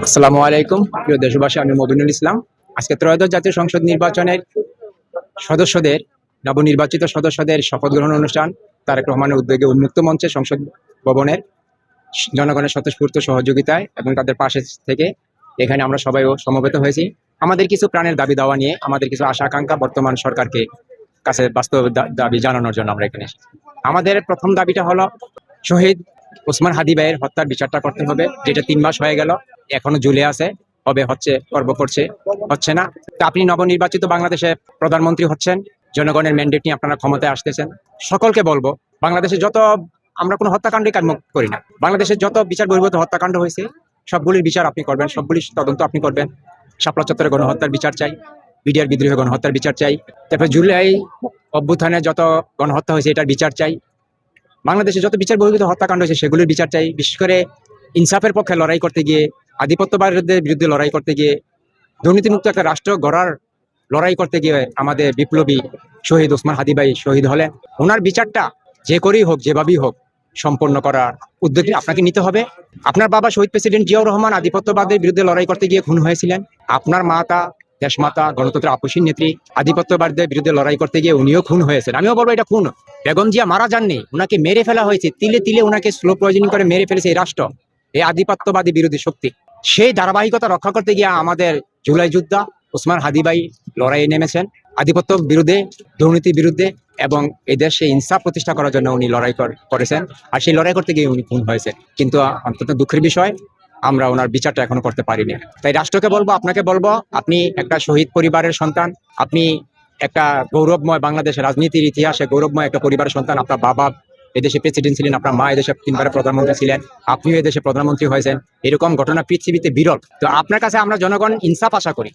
আসসালামু আলাইকুম প্রিয় দেশবাসী, আমি মবিনুল ইসলাম। আজকে ত্রয়োদশ জাতীয় সংসদ নির্বাচনের সদস্যদের নবনির্বাচিত সদস্যদের শপথ গ্রহণ অনুষ্ঠান তারেক রহমানের উদ্যোগে উন্মুক্ত মঞ্চে সংসদ ভবনের জনগণের স্বতঃস্ফূর্ত সহযোগিতায় এবং তাদের পাশে থেকে এখানে আমরা সবাই সমবেত হয়েছি। আমাদের কিছু প্রাণের দাবি দাওয়া নিয়ে, আমাদের কিছু আশা আকাঙ্ক্ষা বর্তমান সরকারকে কাছে বাস্তব দাবি জানানোর জন্য আমরা এখানে এসেছি। আমাদের প্রথম দাবিটা হলো শহীদ ওসমান হাদি ভাইয়ের হত্যার বিচারটা করতে হবে, যেটা 3 মাস হয়ে গেল, এখনো ঝুলে আছে। হচ্ছে না। তো আপনি নবনির্বাচিত বাংলাদেশে প্রধানমন্ত্রী হচ্ছেন, জনগণের ম্যান্ডেট নিয়ে আপনারা ক্ষমতায় আসতেছেন। সকলকে বলবো, বাংলাদেশে যত, আমরা কোনো হত্যাকাণ্ডই কাম্য করি না, বাংলাদেশের যত বিচার বহির্ভূত হত্যাকাণ্ড হয়েছে সবগুলির বিচার আপনি করবেন, সবগুলির তদন্ত আপনি করবেন। শাপলা চত্বরে গণহত্যার বিচার চাই, বিডিআর বিদ্রোহে গণহত্যার বিচার চাই, তারপরে জুলাই অভ্যুত্থানে যত গণহত্যা হয়েছে এটার বিচার চাই, বাংলাদেশে যত বিচার বহির্ভূত হত্যাকাণ্ড হয়েছে সেগুলির বিচার চাই। বিশেষ করে ইনসাফের পক্ষে লড়াই করতে গিয়ে, আধিপত্যবাদের বিরুদ্ধে লড়াই করতে গিয়ে, দুর্নীতিমুক্ত একটা রাষ্ট্র গড়ার লড়াই করতে গিয়ে আমাদের বিপ্লবী শহীদ ওসমান হাদি ভাই শহীদ হলেন। ওনার বিচারটা যে করেই হোক, যেভাবেই হোক, সম্পন্ন করার উদ্যোগ আপনাকে নিতে হবে। আপনার বাবা শহীদ প্রেসিডেন্ট জিয়াউর রহমান আধিপত্যবাদের বিরুদ্ধে লড়াই করতে গিয়ে খুন হয়েছিলেন। আপনার মাতা, দেশমাতা, গণতন্ত্রের আপসীর নেত্রী, আধিপত্যবাদের বিরুদ্ধে লড়াই করতে গিয়ে উনিও খুন হয়েছেন। আমিও বলবো এটা খুন। বেগম জিয়া মারা যাননি, ওনাকে মেরে ফেলা হয়েছে, তিলে তিলে ওনাকে স্লো পয়জনিং করে মেরে ফেলেছে এই রাষ্ট্র, এই আধিপত্যবাদী বিরোধী শক্তি। সেই ধারাবাহিকতা রক্ষা করতে গিয়ে আমাদের জুলাই যোদ্ধা ওসমান হাদি ভাই লড়াইয়ে নেমেছেন, আধিপত্য বিরুদ্ধে, দুর্নীতির বিরুদ্ধে, এবং এই দেশে ইনসাফ প্রতিষ্ঠা করার জন্য উনি লড়াই করেছেন। আর সেই লড়াই করতে গিয়ে উনি খুন হয়েছেন। কিন্তু অন্তত দুঃখের বিষয়, আমরা ওনার বিচারটা এখনো করতে পারিনি। তাই রাষ্ট্রকে বলবো, আপনাকে বলবো, আপনি একটা শহীদ পরিবারের সন্তান, আপনি একটা গৌরবময়, বাংলাদেশের রাজনীতির ইতিহাসে গৌরবময় একটা পরিবারের সন্তান। আপনার বাবা এদেশে প্রেসিডেন্ট ছিলেন, আপনার মা এদেশে 3বারের প্রধানমন্ত্রী ছিলেন, আপনিও এদেশে প্রধানমন্ত্রী হয়েছেন। এরকম ঘটনা পৃথিবীতে বিরল। তো আপনার কাছে আমরা জনগণ ইনসাফ আশা করি,